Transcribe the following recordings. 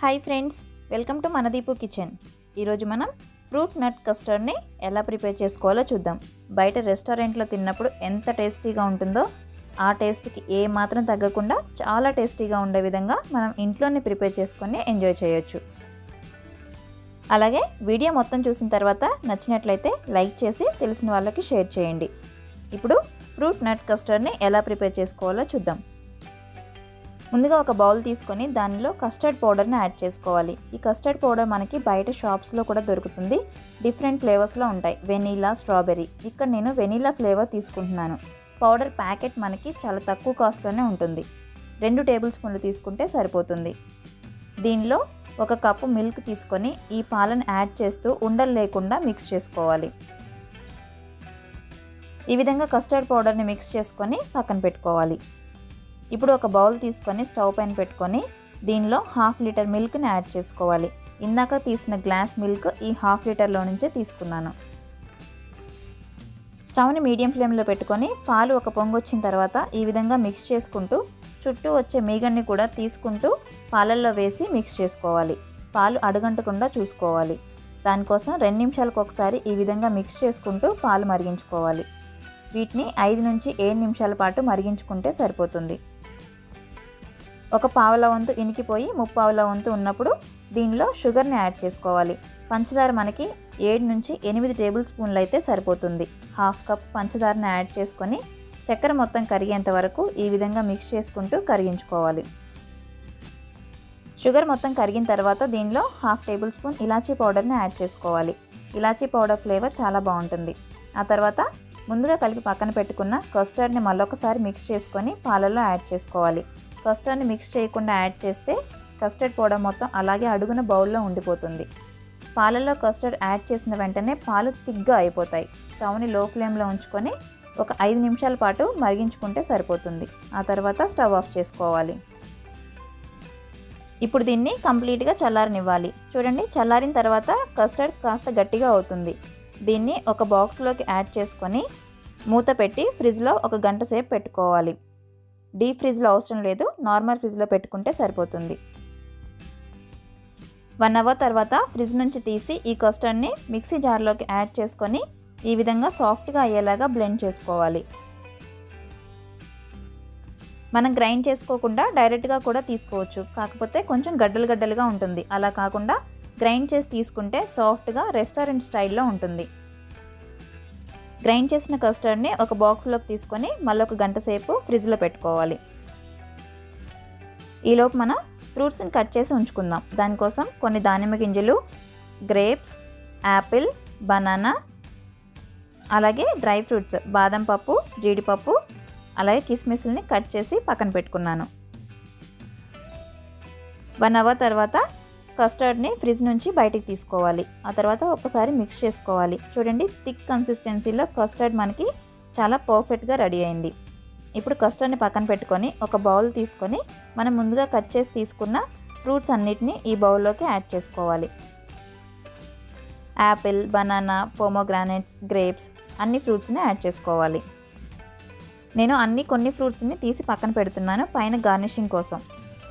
Hi friends, welcome to మన Deepu kitchen. ఈరోజు మనం ఫ్రూట్ నట్ కస్టర్డ్ని ఎలా ప్రిపేర్ చేసుకోవాలో చూద్దాం. బయట రెస్టారెంట్లో తిన్నప్పుడు ఎంత టేస్టీగా ఉంటుందో ఆ టేస్ట్కి ఏ మాత్రం తగ్గకుండా చాలా టేస్టీగా ఉండే విధంగా మనం ఇంట్లోనే ప్రిపేర్ చేసుకొని ఎంజాయ్ చేయొచ్చు. అలాగే వీడియో మొత్తం చూసిన తర్వాత నచ్చినట్లయితే లైక్ చేసి తెలిసిన వాళ్ళకి షేర్ చేయండి. ఇప్పుడు ఫ్రూట్ నట్ కస్టర్డ్ని ఎలా ప్రిపేర్ చేసుకోవాలో చూద్దాం. ముందుగా ఒక బౌల్ తీసుకొని దానిలో కస్టర్డ్ పౌడర్ని యాడ్ చేసుకోవాలి. ఈ కస్టర్డ్ పౌడర్ మనకి బయట షాప్స్లో కూడా దొరుకుతుంది. డిఫరెంట్ ఫ్లేవర్స్లో ఉంటాయి, వెనీలా, స్ట్రాబెర్రీ. ఇక్కడ నేను వెనీలా ఫ్లేవర్ తీసుకుంటున్నాను. పౌడర్ ప్యాకెట్ మనకి చాలా తక్కువ కాస్ట్లోనే ఉంటుంది. 2 టేబుల్ స్పూన్లు తీసుకుంటే సరిపోతుంది. దీనిలో 1 కప్పు మిల్క్ తీసుకొని ఈ పాలను యాడ్ చేస్తూ ఉండలు లేకుండా మిక్స్ చేసుకోవాలి. ఈ విధంగా కస్టర్డ్ పౌడర్ని మిక్స్ చేసుకొని పక్కన పెట్టుకోవాలి. ఇప్పుడు ఒక బౌల్ తీసుకొని స్టవ్ పైన పెట్టుకొని దీనిలో 1/2 లీటర్ మిల్క్ని యాడ్ చేసుకోవాలి. ఇందాక తీసిన గ్లాస్ మిల్క్ ఈ 1/2 లీటర్లో నుంచే తీసుకున్నాను. స్టవ్ని మీడియం ఫ్లేమ్లో పెట్టుకొని పాలు ఒక పొంగు వచ్చిన తర్వాత ఈ విధంగా మిక్స్ చేసుకుంటూ చుట్టూ వచ్చే మీగడ్ని కూడా తీసుకుంటూ పాలల్లో వేసి మిక్స్ చేసుకోవాలి. పాలు అడుగంటకుండా చూసుకోవాలి. దానికోసం 2 నిమిషాలకు ఒకసారి ఈ విధంగా మిక్స్ చేసుకుంటూ పాలు మరిగించుకోవాలి. వీటిని 5 నుంచి 7 నిమిషాల పాటు మరిగించుకుంటే సరిపోతుంది. ఒక పావుల వంతు ఇనికిపోయి 3/4 వంతు ఉన్నప్పుడు దీనిలో షుగర్ని యాడ్ చేసుకోవాలి. పంచదార మనకి 7 నుంచి 8 టేబుల్ స్పూన్లు అయితే సరిపోతుంది. 1/2 కప్ పంచదారని యాడ్ చేసుకొని చక్కెర మొత్తం కరిగేంత వరకు ఈ విధంగా మిక్స్ చేసుకుంటూ కరిగించుకోవాలి. షుగర్ మొత్తం కరిగిన తర్వాత దీనిలో 1/2 టేబుల్ స్పూన్ ఇలాచీ పౌడర్ని యాడ్ చేసుకోవాలి. ఇలాచీ పౌడర్ ఫ్లేవర్ చాలా బాగుంటుంది. ఆ తర్వాత ముందుగా కలిపి పక్కన పెట్టుకున్న కస్టర్డ్ని మళ్ళొకసారి మిక్స్ చేసుకొని పాలలో యాడ్ చేసుకోవాలి. కస్టర్డ్ని మిక్స్ చేయకుండా యాడ్ చేస్తే కస్టర్డ్ పౌడర్ మొత్తం అలాగే అడుగున బౌల్లో ఉండిపోతుంది. పాలలో కస్టర్డ్ యాడ్ చేసిన వెంటనే పాలు తిగ్గా అయిపోతాయి. స్టవ్ని లో ఫ్లేమ్లో ఉంచుకొని ఒక 5 నిమిషాల పాటు మరిగించుకుంటే సరిపోతుంది. ఆ తర్వాత స్టవ్ ఆఫ్ చేసుకోవాలి. ఇప్పుడు దీన్ని కంప్లీట్గా చల్లారనివ్వాలి. చూడండి, చల్లారిన తర్వాత కస్టర్డ్ కాస్త గట్టిగా అవుతుంది. దీన్ని ఒక బాక్స్లోకి యాడ్ చేసుకొని మూత పెట్టి ఫ్రిడ్జ్లో 1 గంట సేపు పెట్టుకోవాలి. డీప్ ఫ్రిడ్జ్లో అవసరం లేదు, నార్మల్ ఫ్రిడ్జ్లో పెట్టుకుంటే సరిపోతుంది. 1 అవర్ తర్వాత ఫ్రిడ్జ్ నుంచి తీసి ఈ కస్టర్డ్ని మిక్సీ జార్లోకి యాడ్ చేసుకొని ఈ విధంగా సాఫ్ట్గా అయ్యేలాగా బ్లెండ్ చేసుకోవాలి. మనం గ్రైండ్ చేసుకోకుండా డైరెక్ట్గా కూడా తీసుకోవచ్చు, కాకపోతే కొంచెం గడ్డలుగా ఉంటుంది. అలా కాకుండా గ్రైండ్ చేసి తీసుకుంటే సాఫ్ట్గా రెస్టారెంట్ స్టైల్లో ఉంటుంది. గ్రైండ్ చేసిన కస్టర్డ్ని ఒక బాక్స్లోకి తీసుకొని మళ్ళీ 1 గంట సేపు ఫ్రిడ్జ్లో పెట్టుకోవాలి. ఈలోపు మనం ఫ్రూట్స్ని కట్ చేసి ఉంచుకుందాం. దానికోసం కొన్ని దానిమ్మ గింజలు, గ్రేప్స్, యాపిల్, బనానా, అలాగే డ్రై ఫ్రూట్స్ బాదం పప్పు, జీడిపప్పు, అలాగే కిస్మిస్ని కట్ చేసి పక్కన పెట్టుకున్నాను. 1 అవర్ తర్వాత కస్టర్డ్ని ఫ్రిడ్జ్ నుంచి బయటికి తీసుకోవాలి. ఆ తర్వాత ఒకసారి మిక్స్ చేసుకోవాలి. చూడండి, థిక్ కన్సిస్టెన్సీలో కస్టర్డ్ మనకి చాలా పర్ఫెక్ట్గా రెడీ అయింది. ఇప్పుడు కస్టర్డ్ని పక్కన పెట్టుకొని ఒక బౌల్ తీసుకొని మనం ముందుగా కట్ చేసి తీసుకున్న ఫ్రూట్స్ అన్నిటిని ఈ బౌల్లోకి యాడ్ చేసుకోవాలి. యాపిల్, బనానా, పోమోగ్రానైట్స్, గ్రేప్స్ అన్ని ఫ్రూట్స్ని యాడ్ చేసుకోవాలి. నేను కొన్ని ఫ్రూట్స్ని తీసి పక్కన పెడుతున్నాను పైన గార్నిషింగ్ కోసం.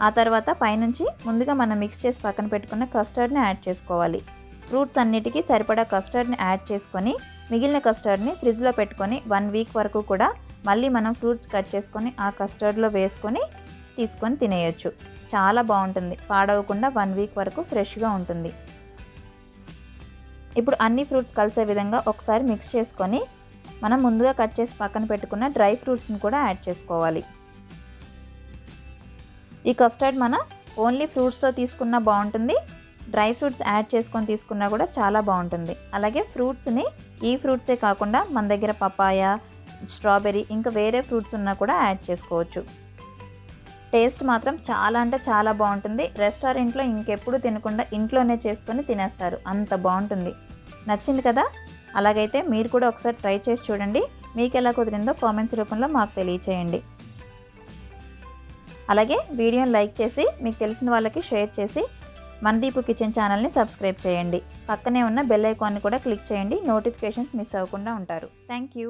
ఆ తర్వాత పైనుంచి ముందుగా మనం మిక్స్ చేసి పక్కన పెట్టుకున్న కస్టర్డ్ని యాడ్ చేసుకోవాలి. ఫ్రూట్స్ అన్నిటికీ సరిపడా కస్టర్డ్ని యాడ్ చేసుకొని మిగిలిన కస్టర్డ్ని ఫ్రిడ్జ్లో పెట్టుకొని 1 వీక్ వరకు కూడా మళ్ళీ మనం ఫ్రూట్స్ కట్ చేసుకొని ఆ కస్టర్డ్లో వేసుకొని తీసుకొని తినేయచ్చు. చాలా బాగుంటుంది, పాడవకుండా 1 వీక్ వరకు ఫ్రెష్గా ఉంటుంది. ఇప్పుడు అన్ని ఫ్రూట్స్ కలిసే విధంగా ఒకసారి మిక్స్ చేసుకొని మనం ముందుగా కట్ చేసి పక్కన పెట్టుకున్న డ్రై ఫ్రూట్స్ని కూడా యాడ్ చేసుకోవాలి. ఈ కస్టర్డ్ మన ఓన్లీ ఫ్రూట్స్తో తీసుకున్నా బాగుంటుంది, డ్రై ఫ్రూట్స్ యాడ్ చేసుకొని తీసుకున్నా కూడా చాలా బాగుంటుంది. అలాగే ఫ్రూట్స్ని ఈ ఫ్రూట్సే కాకుండా మన దగ్గర పపాయ, స్ట్రాబెర్రీ ఇంకా వేరే ఫ్రూట్స్ ఉన్నా కూడా యాడ్ చేసుకోవచ్చు. టేస్ట్ మాత్రం చాలా అంటే చాలా బాగుంటుంది. రెస్టారెంట్లో ఇంకెప్పుడు తినకుండా ఇంట్లోనే చేసుకొని తినేస్తారు, అంత బాగుంటుంది. నచ్చింది కదా? అలాగైతే మీరు కూడా ఒకసారి ట్రై చేసి చూడండి. మీకు ఎలా కుదిరిందో కామెంట్స్ రూపంలో మాకు తెలియచేయండి. అలాగే వీడియోని లైక్ చేసి మీకు తెలిసిన వాళ్ళకి షేర్ చేసి మన దీపు కిచెన్ ఛానల్ని సబ్స్క్రైబ్ చేయండి. పక్కనే ఉన్న బెల్ ఐకాన్ని కూడా క్లిక్ చేయండి. నోటిఫికేషన్స్ మిస్ అవ్వకుండా ఉంటారు. Thank you.